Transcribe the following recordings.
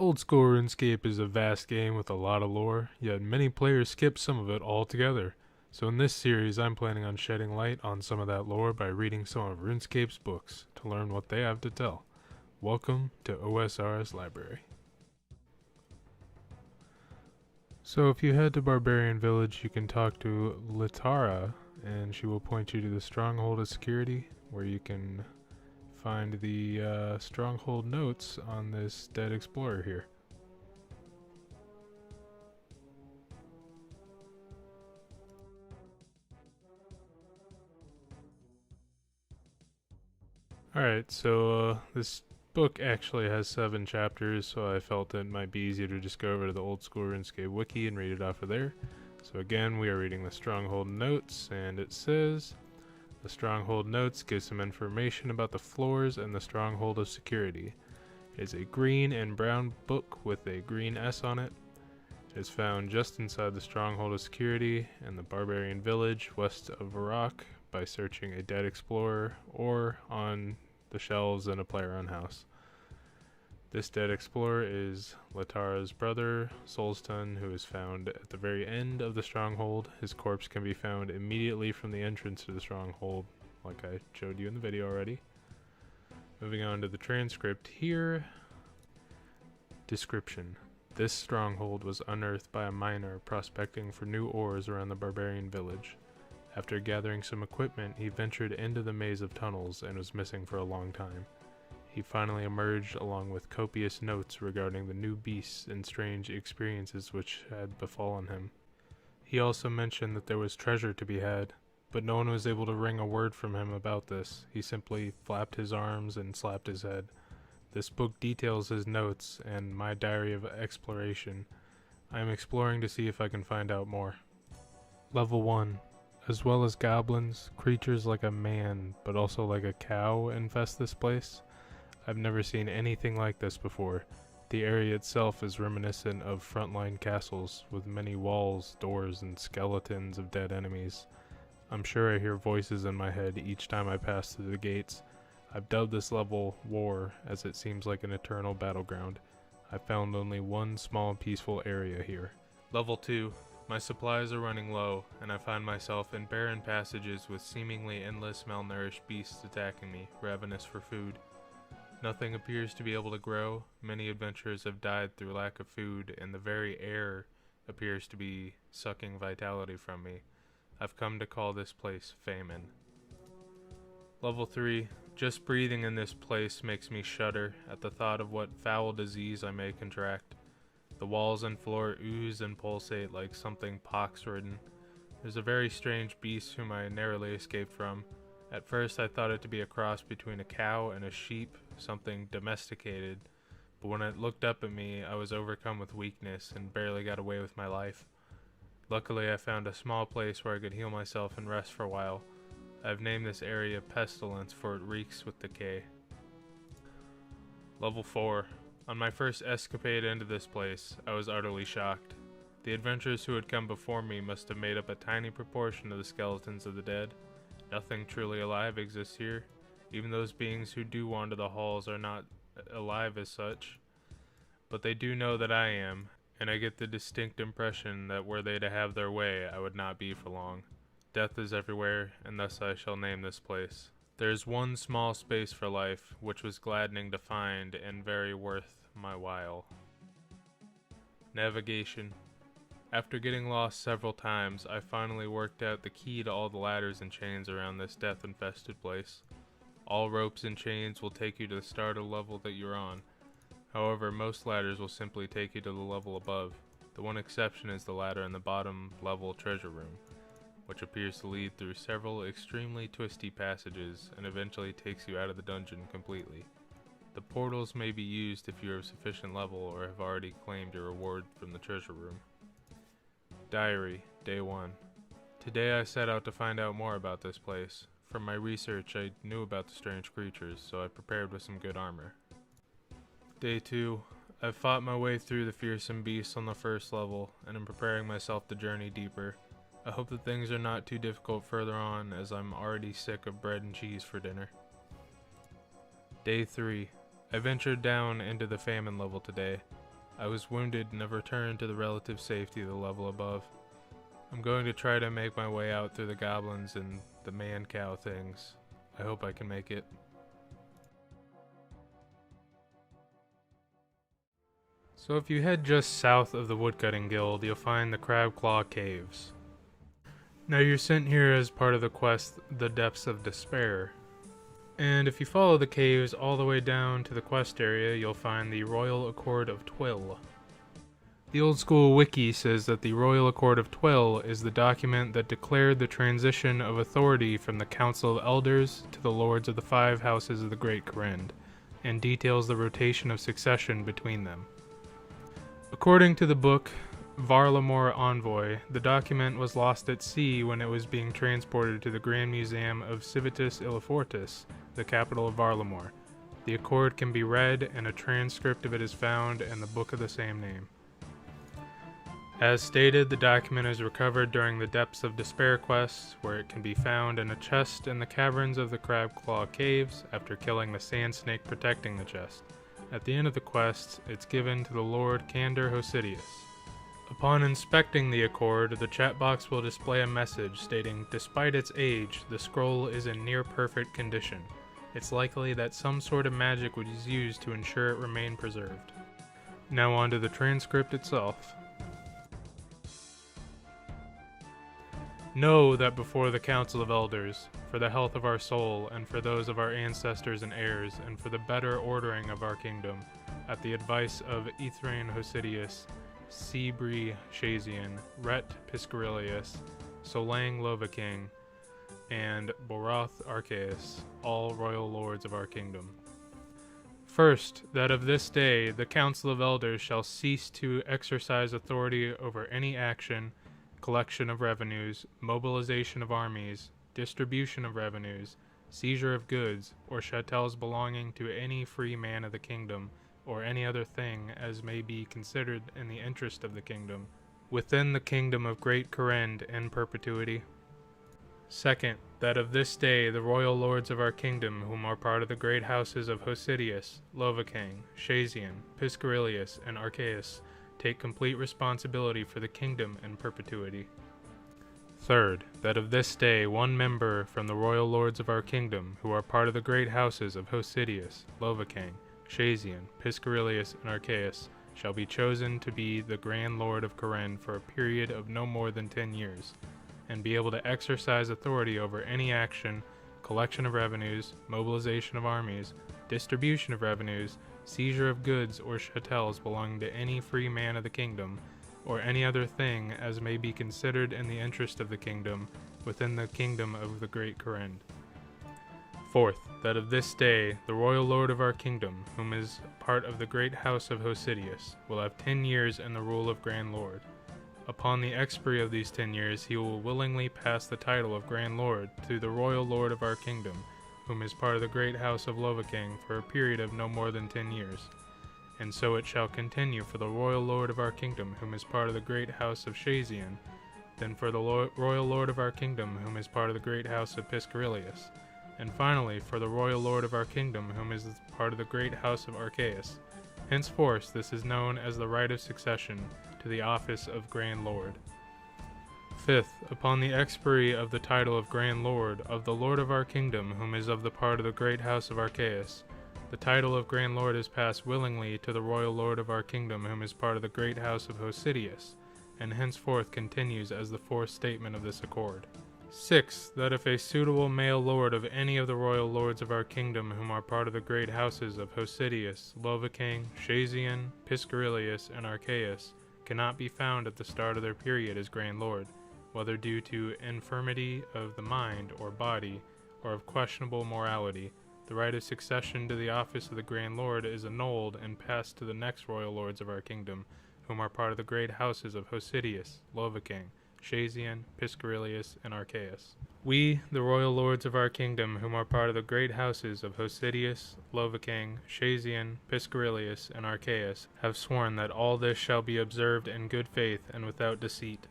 Old school RuneScape is a vast game with a lot of lore, yet many players skip some of it altogether. So in this series, I'm planning on shedding light on some of that lore by reading some of RuneScape's books to learn what they have to tell. Welcome to OSRS Library. So if you head to Barbarian Village, you can talk to Litara, and she will point you to the Stronghold of Security, where you can find the Stronghold notes on this dead explorer here. Alright, so this book actually has 7 chapters, so I felt it might be easier to just go over to the old school RuneScape wiki and read it off of there. So again, we are reading the Stronghold notes, and it says, the Stronghold notes give some information about the floors and the Stronghold of Security. It is a green and brown book with a green S on it. It is found just inside the Stronghold of Security in the Barbarian Village west of Zamorak by searching a dead explorer or on the shelves in a player-owned house. This dead explorer is Litara's brother, Solston, who is found at the very end of the Stronghold. His corpse can be found immediately from the entrance to the Stronghold, like I showed you in the video already. Moving on to the transcript here. Description. This stronghold was unearthed by a miner prospecting for new ores around the Barbarian Village. After gathering some equipment, he ventured into the maze of tunnels and was missing for a long time. He finally emerged along with copious notes regarding the new beasts and strange experiences which had befallen him. He also mentioned that there was treasure to be had, but no one was able to wring a word from him about this. He simply flapped his arms and slapped his head. This book details his notes and my diary of exploration. I am exploring to see if I can find out more. Level 1. As well as goblins, creatures like a man, but also like a cow, infest this place. I've never seen anything like this before. The area itself is reminiscent of frontline castles, with many walls, doors, and skeletons of dead enemies. I'm sure I hear voices in my head each time I pass through the gates. I've dubbed this level War, as it seems like an eternal battleground. I found only one small peaceful area here. Level 2. My supplies are running low, and I find myself in barren passages with seemingly endless malnourished beasts attacking me, ravenous for food. Nothing appears to be able to grow. Many adventurers have died through lack of food, and the very air appears to be sucking vitality from me. I've come to call this place famine. Level 3. Just breathing in this place makes me shudder at the thought of what foul disease I may contract. The walls and floor ooze and pulsate like something pox-ridden. There's a very strange beast whom I narrowly escaped from. At first I thought it to be a cross between a cow and a sheep, something domesticated, but when it looked up at me I was overcome with weakness and barely got away with my life. Luckily I found a small place where I could heal myself and rest for a while. I've named this area Pestilence for it reeks with decay. Level 4. On my first escapade into this place, I was utterly shocked. The adventurers who had come before me must have made up a tiny proportion of the skeletons of the dead. Nothing truly alive exists here. Even those beings who do wander the halls are not alive as such. But they do know that I am, and I get the distinct impression that were they to have their way, I would not be for long. Death is everywhere, and thus I shall name this place. There is one small space for life, which was gladdening to find and very worth my while. Navigation. After getting lost several times, I finally worked out the key to all the ladders and chains around this death-infested place. All ropes and chains will take you to the starter level that you're on. However, most ladders will simply take you to the level above. The one exception is the ladder in the bottom level treasure room, which appears to lead through several extremely twisty passages and eventually takes you out of the dungeon completely. The portals may be used if you are of sufficient level or have already claimed your reward from the treasure room. Diary, Day 1. Today I set out to find out more about this place. From my research I knew about the strange creatures, so I prepared with some good armor. Day 2. I've fought my way through the fearsome beasts on the first level, and am preparing myself to journey deeper. I hope that things are not too difficult further on, as I'm already sick of bread and cheese for dinner. Day 3. I ventured down into the famine level today. I was wounded and have returned to the relative safety of the level above. I'm going to try to make my way out through the goblins and the man-cow things. I hope I can make it. So if you head just south of the Woodcutting Guild, you'll find the Crabclaw Caves. Now you're sent here as part of the quest, The Depths of Despair. And if you follow the caves all the way down to the quest area, you'll find the Royal Accord of Twill. The old school wiki says that the Royal Accord of Twill is the document that declared the transition of authority from the Council of Elders to the Lords of the Five Houses of the Great Kourend, and details the rotation of succession between them. According to the book Varlamore Envoy, the document was lost at sea when it was being transported to the Grand Museum of Civitas Illifortis, the capital of Varlamore. The accord can be read, and a transcript of it is found in the book of the same name. As stated, the document is recovered during the Depths of Despair quest, where it can be found in a chest in the caverns of the Crabclaw Caves after killing the sand snake protecting the chest. At the end of the quest, it's given to the Lord Candor Hosidius. Upon inspecting the accord, the chat box will display a message stating, despite its age, the scroll is in near-perfect condition. It's likely that some sort of magic was used to ensure it remained preserved. Now on to the transcript itself. Know that before the Council of Elders, for the health of our soul, and for those of our ancestors and heirs, and for the better ordering of our kingdom, at the advice of Ithrain Hosidius, Sebri Shazian, Ret Piscarilius, Solang Lovaking, and Boroth Arceus, all royal lords of our kingdom. First, that of this day the Council of Elders shall cease to exercise authority over any action, collection of revenues, mobilization of armies, distribution of revenues, seizure of goods, or chattels belonging to any free man of the kingdom, or any other thing as may be considered in the interest of the kingdom, within the kingdom of Great Kourend in perpetuity. Second, that of this day the royal lords of our kingdom, whom are part of the great houses of Hosidius, Lovacang, Shazian, Piscarilius, and Arceus, take complete responsibility for the kingdom in perpetuity. Third, that of this day one member from the royal lords of our kingdom, who are part of the great houses of Hosidius, Lovacang, Shazian, Piscarilius, and Arceus, shall be chosen to be the Grand Lord of Kourend for a period of no more than 10 years, and be able to exercise authority over any action, collection of revenues, mobilization of armies, distribution of revenues, seizure of goods or chattels belonging to any free man of the kingdom, or any other thing as may be considered in the interest of the kingdom, within the kingdom of the Great Kourend. Fourth, that of this day the royal lord of our kingdom, whom is part of the great house of Hosidius, will have 10 years in the rule of Grand Lord. Upon the expiry of these 10 years, he will willingly pass the title of Grand Lord to the royal lord of our kingdom, whom is part of the great house of Lovacang, for a period of no more than 10 years. And so it shall continue for the royal lord of our kingdom, whom is part of the great house of Shazian, then for the royal lord of our kingdom, whom is part of the great house of Piscarilius, and finally for the royal lord of our kingdom, whom is part of the great house of Arceus. Henceforth this is known as the right of succession to the office of Grand Lord. Fifth, upon the expiry of the title of Grand Lord of the Lord of our kingdom, whom is of the part of the great house of Arceus, the title of Grand Lord is passed willingly to the royal lord of our kingdom, whom is part of the great house of Hosidius, and henceforth continues as the fourth statement of this accord. Sixth, that if a suitable male lord of any of the royal lords of our kingdom, whom are part of the great houses of Hosidius, Lovacang, Shazian, Piscarilius, and Arceus, cannot be found at the start of their period as Grand Lord, whether due to infirmity of the mind or body, or of questionable morality, the right of succession to the office of the Grand Lord is annulled and passed to the next royal lords of our kingdom, whom are part of the great houses of Hosidius, Lovacang, Shazian, Piscarilius, and Arceus. We, the royal lords of our kingdom, whom are part of the great houses of Hosidius, Lovacang, Shazian, Piscarilius, and Arceus, have sworn that all this shall be observed in good faith and without deceit.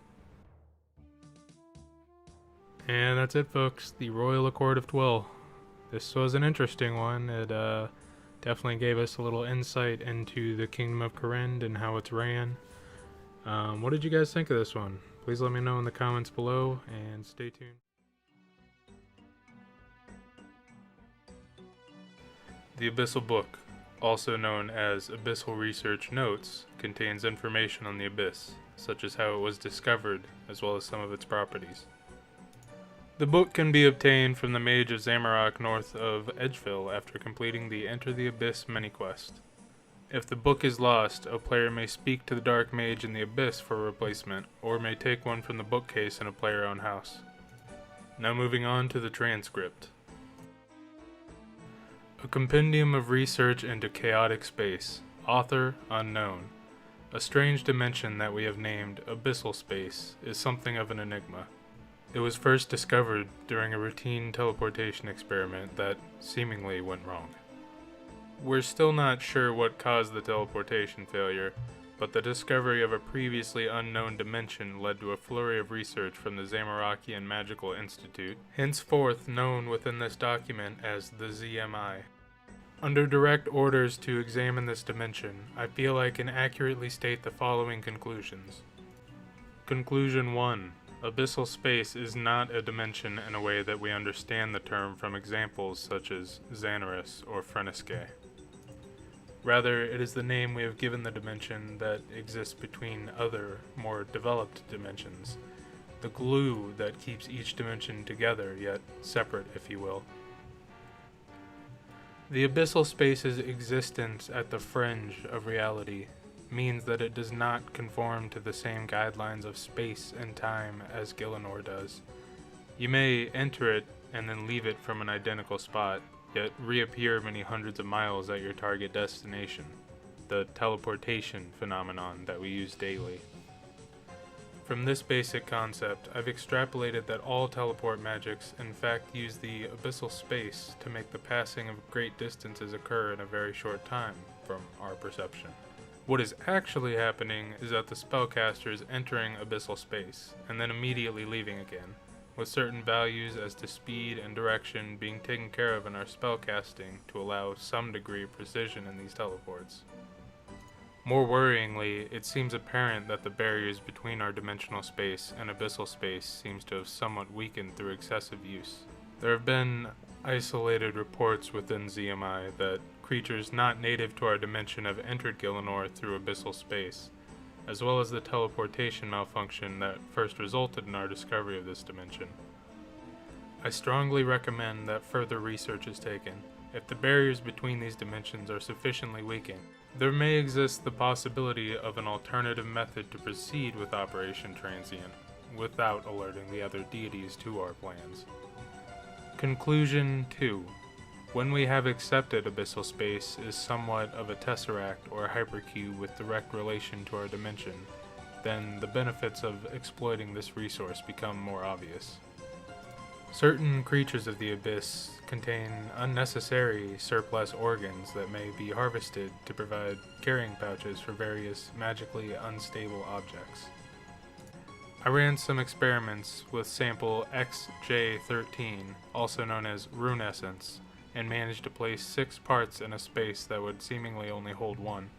And that's it, folks. The Royal Accord of Twill. This was an interesting one. It Definitely gave us a little insight into the Kingdom of Kourend and how it's ran. What did you guys think of this one? Please let me know in the comments below, and stay tuned. The Abyssal book, also known as Abyssal Research Notes, contains information on the Abyss, such as how it was discovered, as well as some of its properties. The book can be obtained from the Mage of Zamorak north of Edgeville after completing the Enter the Abyss mini-quest. If the book is lost, a player may speak to the Dark Mage in the Abyss for a replacement, or may take one from the bookcase in a player-owned house. Now moving on to the transcript. A compendium of research into chaotic space. Author unknown. A strange dimension that we have named Abyssal Space is something of an enigma. It was first discovered during a routine teleportation experiment that seemingly went wrong. We're still not sure what caused the teleportation failure, but the discovery of a previously unknown dimension led to a flurry of research from the Zamorakian Magical Institute, henceforth known within this document as the ZMI. Under direct orders to examine this dimension, I feel I can accurately state the following conclusions. Conclusion 1. Abyssal space is not a dimension in a way that we understand the term from examples such as Xanaris or Frenesque. Rather, it is the name we have given the dimension that exists between other, more developed dimensions, the glue that keeps each dimension together, yet separate, if you will. The abyssal space's existence at the fringe of reality means that it does not conform to the same guidelines of space and time as Gielinor does. You may enter it and then leave it from an identical spot, yet reappear many hundreds of miles at your target destination, the teleportation phenomenon that we use daily. From this basic concept, I've extrapolated that all teleport magics in fact use the abyssal space to make the passing of great distances occur in a very short time, from our perception. What is actually happening is that the spellcaster is entering abyssal space, and then immediately leaving again, with certain values as to speed and direction being taken care of in our spellcasting to allow some degree of precision in these teleports. More worryingly, it seems apparent that the barriers between our dimensional space and abyssal space seems to have somewhat weakened through excessive use. There have been isolated reports within ZMI that creatures not native to our dimension have entered Gielinor through abyssal space, as well as the teleportation malfunction that first resulted in our discovery of this dimension. I strongly recommend that further research is taken. If the barriers between these dimensions are sufficiently weakened, there may exist the possibility of an alternative method to proceed with Operation Transient, without alerting the other deities to our plans. Conclusion 2. When we have accepted abyssal space is somewhat of a tesseract or a hypercube with direct relation to our dimension, then the benefits of exploiting this resource become more obvious. Certain creatures of the abyss contain unnecessary surplus organs that may be harvested to provide carrying pouches for various magically unstable objects. I ran some experiments with sample XJ13, also known as Rune Essence, and managed to place 6 parts in a space that would seemingly only hold 1.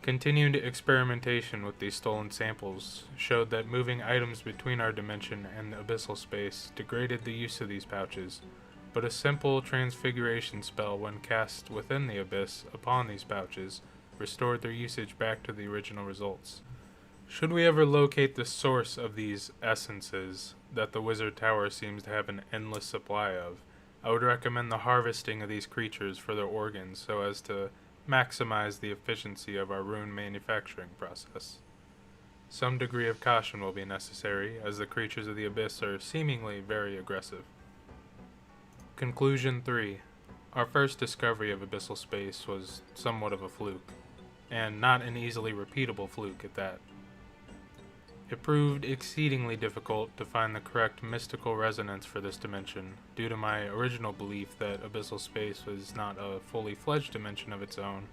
Continued experimentation with these stolen samples showed that moving items between our dimension and abyssal space degraded the use of these pouches, but a simple transfiguration spell when cast within the abyss upon these pouches restored their usage back to the original results. Should we ever locate the source of these essences that the Wizard Tower seems to have an endless supply of, I would recommend the harvesting of these creatures for their organs so as to maximize the efficiency of our rune manufacturing process. Some degree of caution will be necessary, as the creatures of the abyss are seemingly very aggressive. Conclusion 3. Our first discovery of abyssal space was somewhat of a fluke, and not an easily repeatable fluke at that. It proved exceedingly difficult to find the correct mystical resonance for this dimension, due to my original belief that abyssal space was not a fully fledged dimension of its own,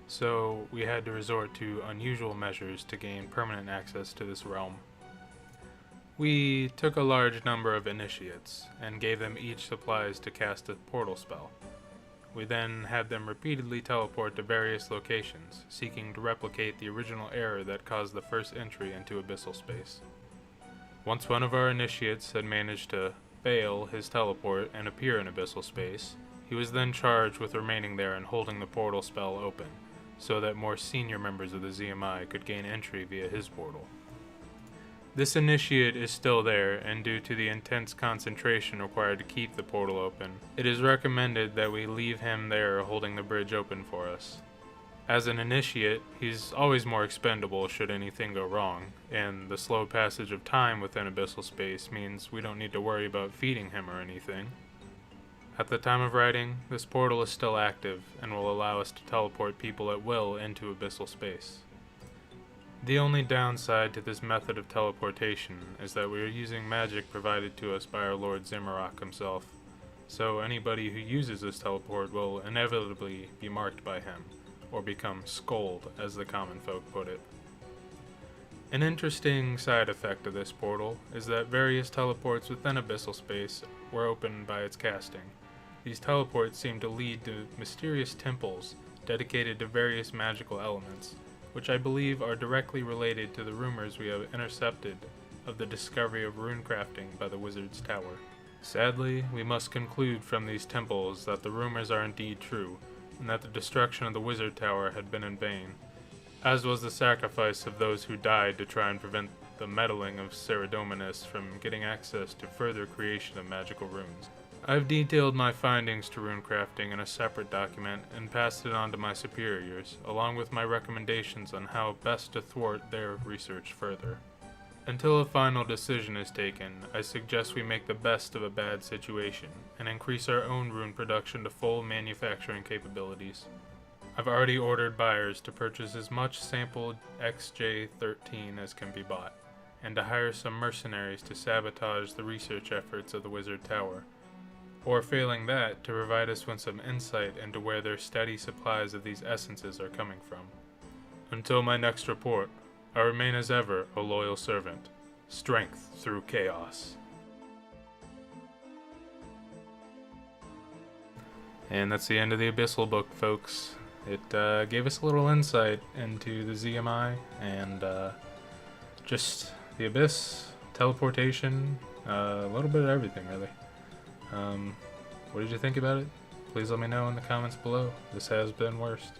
so we had to resort to unusual measures to gain permanent access to this realm. We took a large number of initiates, and gave them each supplies to cast a portal spell. We then had them repeatedly teleport to various locations, seeking to replicate the original error that caused the first entry into Abyssal space. Once one of our initiates had managed to fail his teleport and appear in Abyssal space, he was then charged with remaining there and holding the portal spell open, so that more senior members of the ZMI could gain entry via his portal. This initiate is still there, and due to the intense concentration required to keep the portal open, it is recommended that we leave him there holding the bridge open for us. As an initiate, he's always more expendable should anything go wrong, and the slow passage of time within Abyssal space means we don't need to worry about feeding him or anything. At the time of writing, this portal is still active and will allow us to teleport people at will into Abyssal space. The only downside to this method of teleportation is that we are using magic provided to us by our Lord Zamorak himself, so anybody who uses this teleport will inevitably be marked by him, or become scold, as the common folk put it. An interesting side effect of this portal is that various teleports within Abyssal space were opened by its casting. These teleports seem to lead to mysterious temples dedicated to various magical elements, which I believe are directly related to the rumors we have intercepted of the discovery of runecrafting by the Wizard's Tower. Sadly, we must conclude from these temples that the rumors are indeed true, and that the destruction of the Wizard Tower had been in vain, as was the sacrifice of those who died to try and prevent the meddling of Saradominus from getting access to further creation of magical runes. I've detailed my findings to runecrafting in a separate document and passed it on to my superiors, along with my recommendations on how best to thwart their research further. Until a final decision is taken, I suggest we make the best of a bad situation and increase our own rune production to full manufacturing capabilities. I've already ordered buyers to purchase as much sample XJ13 as can be bought, and to hire some mercenaries to sabotage the research efforts of the Wizard Tower, or failing that, to provide us with some insight into where their steady supplies of these essences are coming from. Until my next report, I remain as ever a loyal servant. Strength through chaos. And that's the end of the Abyssal book, folks. It gave us a little insight into the ZMI and just the Abyss, teleportation, a little bit of everything, really. What did you think about it? Please let me know in the comments below. This has been Worst.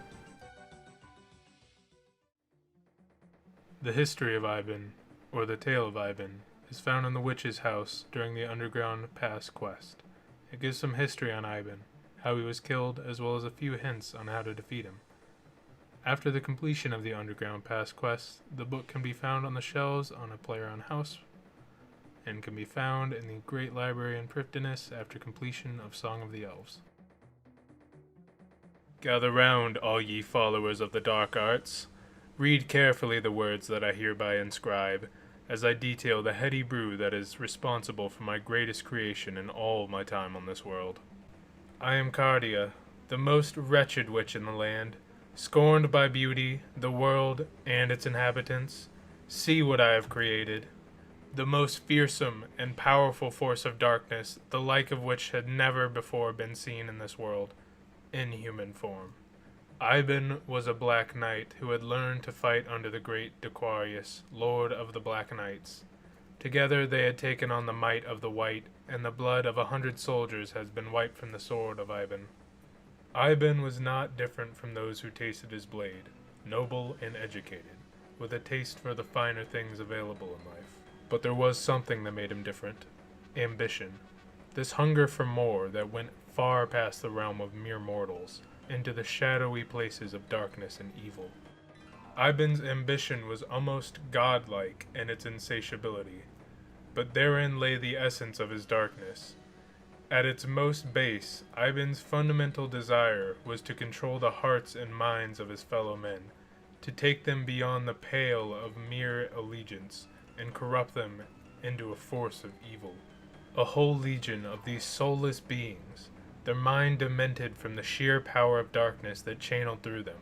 The History of Iban, or the Tale of Iban, is found in the Witch's House during the Underground Pass quest. It gives some history on Iban, how he was killed, as well as a few hints on how to defeat him. After the completion of the Underground Pass quest, the book can be found on the shelves on a player-owned house, and can be found in the Great Library in Prifddinas after completion of Song of the Elves. Gather round, all ye followers of the dark arts. Read carefully the words that I hereby inscribe, as I detail the heady brew that is responsible for my greatest creation in all my time on this world. I am Cardia, the most wretched witch in the land, scorned by beauty, the world, and its inhabitants. See what I have created. The most fearsome and powerful force of darkness, the like of which had never before been seen in this world, in human form. Iban was a Black Knight who had learned to fight under the great Dequarius, Lord of the Black Knights. Together they had taken on the might of the White, and the blood of 100 soldiers has been wiped from the sword of Iban. Iban was not different from those who tasted his blade, noble and educated, with a taste for the finer things available in life. But there was something that made him different. Ambition. This hunger for more that went far past the realm of mere mortals, into the shadowy places of darkness and evil. Iban's ambition was almost godlike in its insatiability, but therein lay the essence of his darkness. At its most base, Iban's fundamental desire was to control the hearts and minds of his fellow men, to take them beyond the pale of mere allegiance, and corrupt them into a force of evil. A whole legion of these soulless beings, their mind demented from the sheer power of darkness that channeled through them.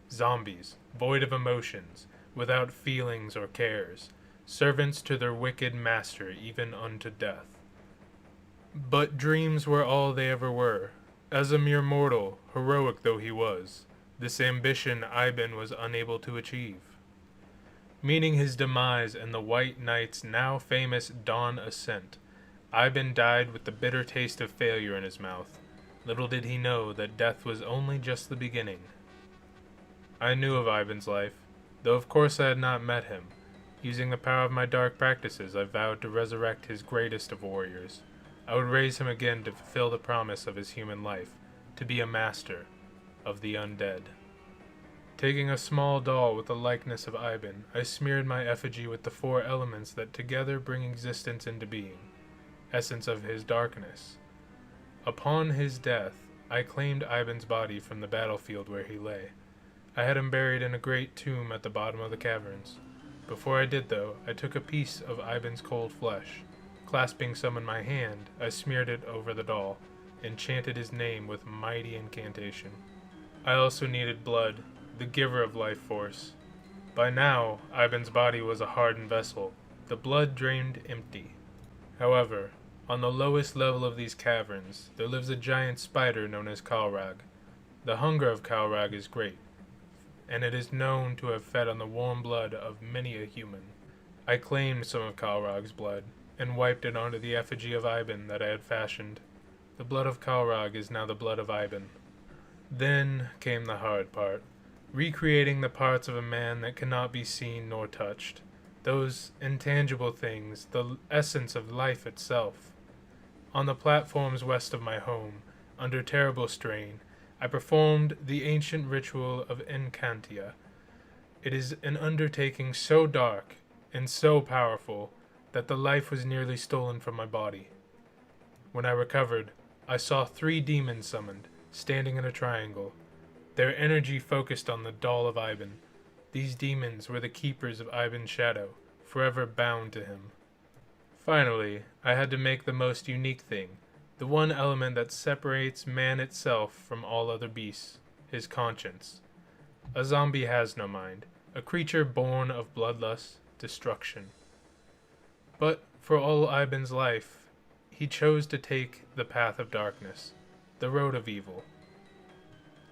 Zombies, void of emotions, without feelings or cares, servants to their wicked master even unto death. But dreams were all they ever were. As a mere mortal, heroic though he was, this ambition Iban was unable to achieve. Meaning his demise and the White Knight's now famous Dawn Ascent, Iban died with the bitter taste of failure in his mouth. Little did he know that death was only just the beginning. I knew of Iban's life, though of course I had not met him. Using the power of my dark practices, I vowed to resurrect his greatest of warriors. I would raise him again to fulfill the promise of his human life, to be a master of the undead. Taking a small doll with the likeness of Iban, I smeared my effigy with the 4 elements that together bring existence into being, essence of his darkness. Upon his death, I claimed Iban's body from the battlefield where he lay. I had him buried in a great tomb at the bottom of the caverns. Before I did, though, I took a piece of Iban's cold flesh. Clasping some in my hand, I smeared it over the doll, and chanted his name with mighty incantation. I also needed blood, the giver of life force. By now, Iban's body was a hardened vessel, the blood drained empty. However, on the lowest level of these caverns, there lives a giant spider known as Kourend. The hunger of Kourend is great, and it is known to have fed on the warm blood of many a human. I claimed some of Kourend's blood, and wiped it onto the effigy of Iban that I had fashioned. The blood of Kourend is now the blood of Iban. Then came the hard part, recreating the parts of a man that cannot be seen nor touched, those intangible things, the essence of life itself. On the platforms west of my home, under terrible strain, I performed the ancient ritual of Incantia. It is an undertaking so dark and so powerful that the life was nearly stolen from my body. When I recovered, I saw 3 demons summoned, standing in a triangle. Their energy focused on the doll of Iban. These demons were the keepers of Iban's shadow, forever bound to him. Finally, I had to make the most unique thing, the one element that separates man itself from all other beasts, his conscience. A zombie has no mind, a creature born of bloodlust, destruction. But for all Iban's life, he chose to take the path of darkness, the road of evil.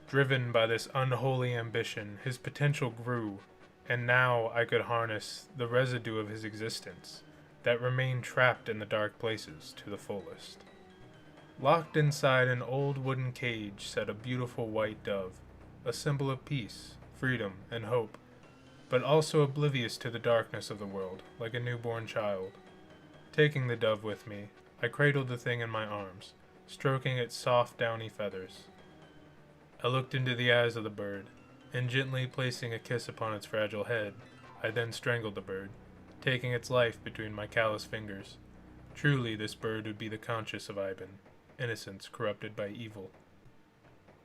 Driven by this unholy ambition, his potential grew, and now I could harness the residue of his existence that remained trapped in the dark places to the fullest. Locked inside an old wooden cage sat a beautiful white dove, a symbol of peace, freedom, and hope, but also oblivious to the darkness of the world, like a newborn child. Taking the dove with me, I cradled the thing in my arms, stroking its soft, downy feathers. I looked into the eyes of the bird, and gently placing a kiss upon its fragile head, I then strangled the bird, taking its life between my callous fingers. Truly, this bird would be the conscience of Iban, innocence corrupted by evil.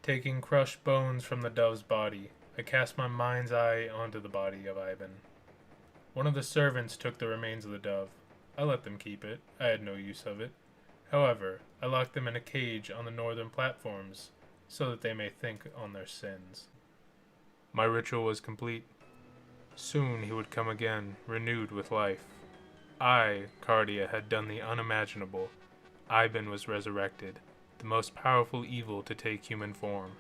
Taking crushed bones from the dove's body, I cast my mind's eye onto the body of Iban. One of the servants took the remains of the dove. I let them keep it. I had no use of it. However, I locked them in a cage on the northern platforms, so that they may think on their sins. My ritual was complete. Soon he would come again, renewed with life. I, Cardia, had done the unimaginable. Iban was resurrected, the most powerful evil to take human form.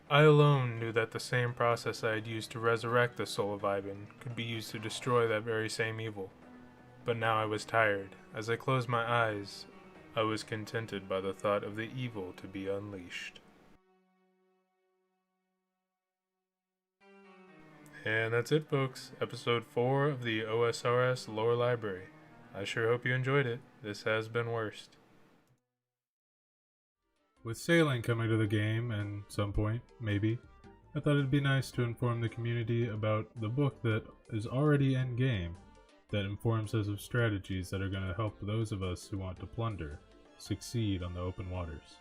I alone knew that the same process I had used to resurrect the soul of Iban could be used to destroy that very same evil. But now I was tired. As I closed my eyes, I was contented by the thought of the evil to be unleashed. And that's it, folks. Episode 4 of the OSRS Lore Library. I sure hope you enjoyed it. This has been Worst. With sailing coming to the game, and some point, maybe, I thought it'd be nice to inform the community about the book that is already in game, that informs us of strategies that are going to help those of us who want to plunder succeed on the open waters.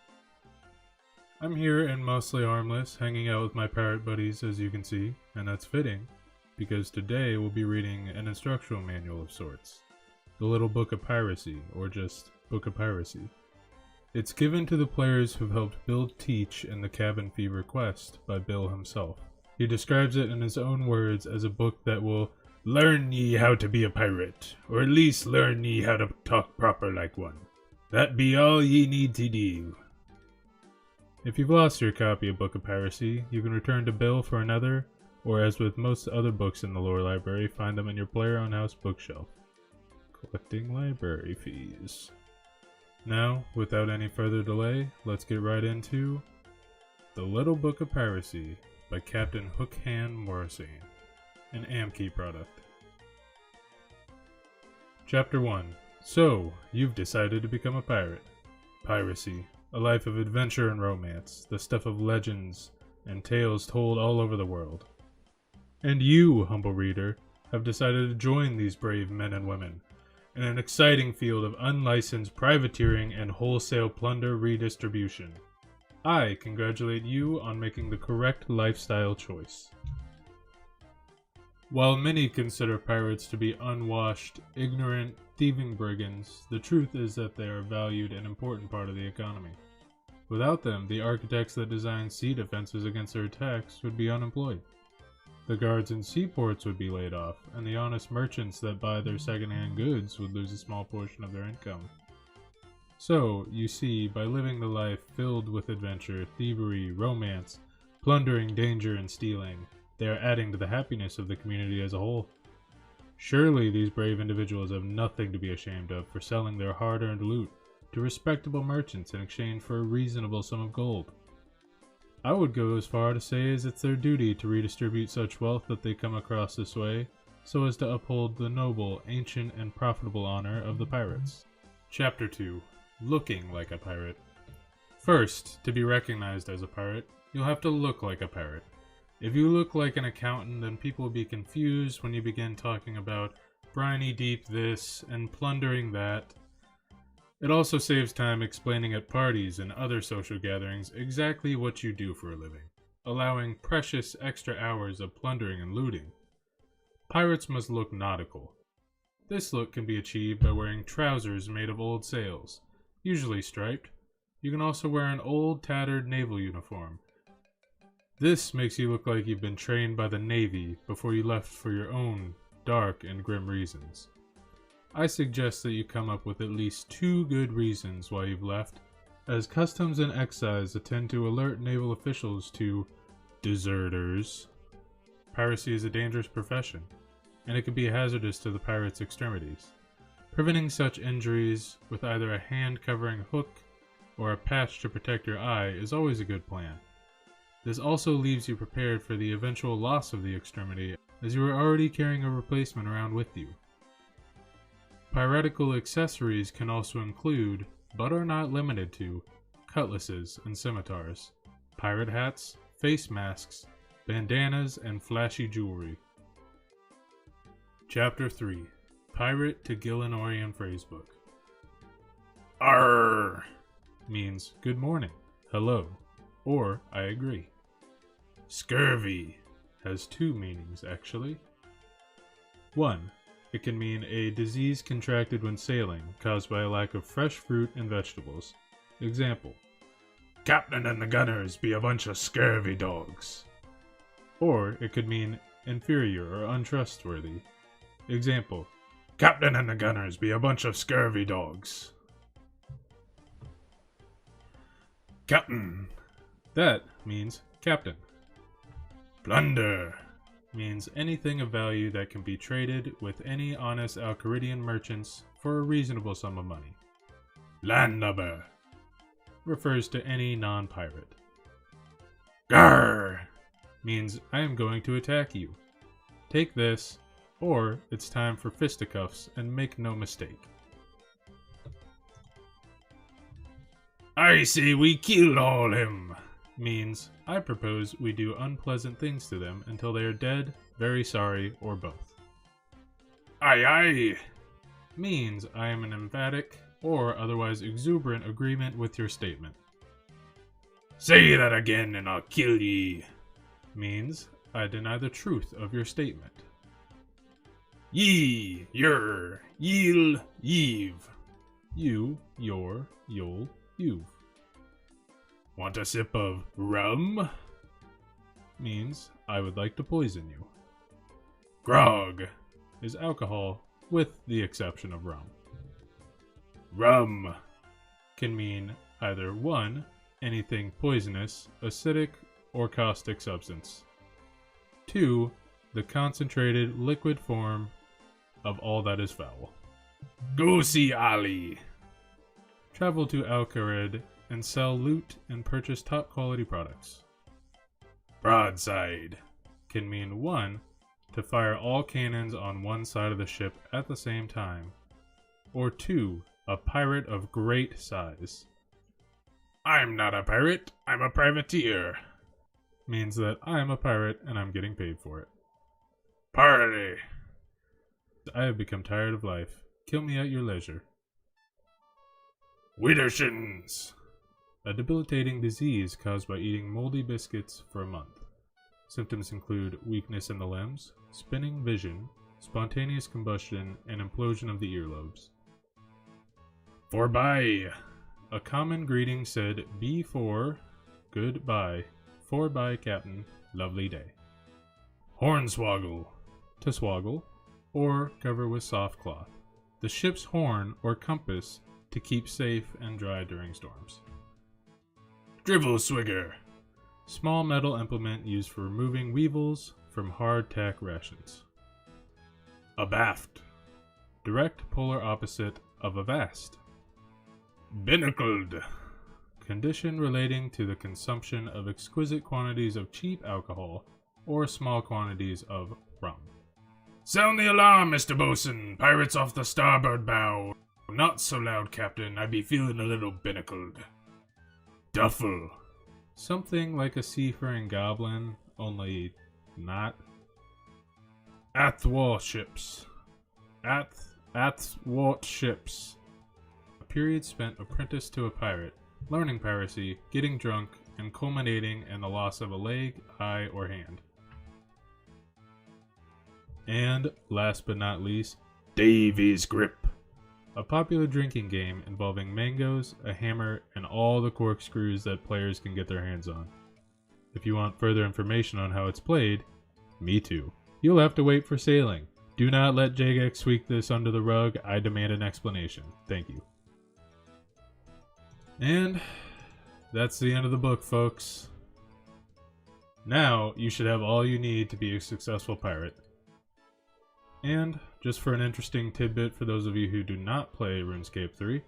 I'm here and mostly harmless, hanging out with my pirate buddies, as you can see, and that's fitting, because today we'll be reading an instructional manual of sorts, the Little Book of Piracy, or just Book of Piracy. It's given to the players who've helped build Teach in the Cabin Fever quest by Bill himself. He describes it in his own words as a book that will learn ye how to be a pirate, or at least learn ye how to talk proper like one. That be all ye need to do. If you've lost your copy of Book of Piracy, you can return to Bill for another, or as with most other books in the Lore Library, find them in your player-owned house bookshelf. Collecting library fees. Now, without any further delay, let's get right into The Little Book of Piracy by Captain Hookhand Morrison, an Amkey product. Chapter 1. So, you've decided to become a pirate. Piracy, a life of adventure and romance, the stuff of legends and tales told all over the world. And you, humble reader, have decided to join these brave men and women in an exciting field of unlicensed privateering and wholesale plunder redistribution. I congratulate you on making the correct lifestyle choice. While many consider pirates to be unwashed, ignorant, thieving brigands, the truth is that they are a valued and important part of the economy. Without them, the architects that designed sea defenses against their attacks would be unemployed. The guards in seaports would be laid off, and the honest merchants that buy their second-hand goods would lose a small portion of their income. So, you see, by living the life filled with adventure, thievery, romance, plundering, danger, and stealing, they are adding to the happiness of the community as a whole. Surely these brave individuals have nothing to be ashamed of for selling their hard-earned loot to respectable merchants in exchange for a reasonable sum of gold. I would go as far to say as it's their duty to redistribute such wealth that they come across this way, so as to uphold the noble, ancient, and profitable honor of the pirates. Chapter 2. Looking like a pirate. First, to be recognized as a pirate, you'll have to look like a pirate. If you look like an accountant, then people will be confused when you begin talking about briny deep this and plundering that. It also saves time explaining at parties and other social gatherings exactly what you do for a living, allowing precious extra hours of plundering and looting. Pirates must look nautical. This look can be achieved by wearing trousers made of old sails, usually striped. You can also wear an old, tattered naval uniform. This makes you look like you've been trained by the Navy before you left for your own dark and grim reasons. I suggest that you come up with at least 2 good reasons why you've left, as customs and excise attend to alert naval officials to deserters. Piracy is a dangerous profession, and it can be hazardous to the pirate's extremities. Preventing such injuries with either a hand-covering hook or a patch to protect your eye is always a good plan. This also leaves you prepared for the eventual loss of the extremity, as you are already carrying a replacement around with you. Piratical accessories can also include, but are not limited to, cutlasses and scimitars, pirate hats, face masks, bandanas, and flashy jewelry. Chapter 3. Pirate to Gillenorian Phrasebook. Arr means good morning, hello, or I agree. Scurvy has 2 meanings, actually. 1. It can mean a disease contracted when sailing, caused by a lack of fresh fruit and vegetables. Example: Captain and the gunners be a bunch of scurvy dogs. Or it could mean inferior or untrustworthy. Example: Captain and the gunners be a bunch of scurvy dogs. Captain. That means captain. Plunder means anything of value that can be traded with any honest Alcaridian merchants for a reasonable sum of money. Landlubber refers to any non-pirate. Grrr means I am going to attack you. Take this, or it's time for fisticuffs, and make no mistake. I say we kill all him means I propose we do unpleasant things to them until they are dead, very sorry, or both. Aye aye means I am in emphatic or otherwise exuberant agreement with your statement. Say that again and I'll kill ye means I deny the truth of your statement. Ye, yer, ye'll, ye've. You, your, you'll, you've. Want a sip of rum? Means I would like to poison you. Grog is alcohol with the exception of rum. Rum can mean either 1. anything poisonous, acidic, or caustic substance. 2. The concentrated liquid form of all that is foul. Go see Ali. Travel to Kourend and sell loot and purchase top quality products. Broadside can mean 1. To fire all cannons on one side of the ship at the same time, or 2. A pirate of great size. I'm not a pirate, I'm a privateer. Means that I'm a pirate and I'm getting paid for it. Party! I have become tired of life. Kill me at your leisure. Widdershins! A debilitating disease caused by eating moldy biscuits for a month. Symptoms include weakness in the limbs, spinning vision, spontaneous combustion, and implosion of the earlobes. Forbye! A common greeting said, be for, goodbye, forbye captain, lovely day. Hornswoggle, to swoggle, or cover with soft cloth. The ship's horn or compass to keep safe and dry during storms. Drivelswigger, small metal implement used for removing weevils from hardtack rations. Abaft, direct polar opposite of avast. Binnacled, condition relating to the consumption of exquisite quantities of cheap alcohol or small quantities of rum. Sound the alarm, Mr. Bosun. Pirates off the starboard bow. Not so loud, Captain. I be feeling a little binnacled. Duffel, something like a seafaring goblin, only not. Athwart ships. Athwart ships. Period spent apprenticed to a pirate, learning piracy, getting drunk, and culminating in the loss of a leg, eye, or hand. And, last but not least, Davy's Grip. A popular drinking game involving mangoes, a hammer, and all the corkscrews that players can get their hands on. If you want further information on how it's played, me too. You'll have to wait for sailing. Do not let Jagex sweep this under the rug. I demand an explanation. Thank you. And that's the end of the book, folks. Now you should have all you need to be a successful pirate. And just for an interesting tidbit for those of you who do not play RuneScape 3,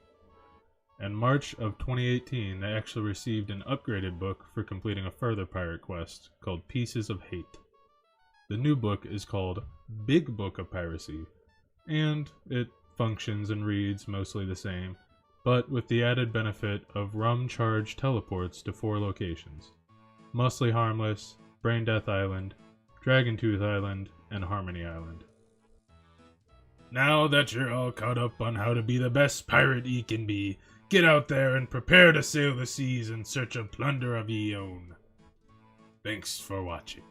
in March of 2018 they actually received an upgraded book for completing a further pirate quest called Pieces of Hate. The new book is called Big Book of Piracy, and it functions and reads mostly the same, but with the added benefit of rum charge teleports to 4 locations: Muscly Harmless, Brain Death Island, Dragon Tooth Island, and Harmony Island. Now that you're all caught up on how to be the best pirate ye can be, get out there and prepare to sail the seas in search of plunder of ye own. Thanks for watching.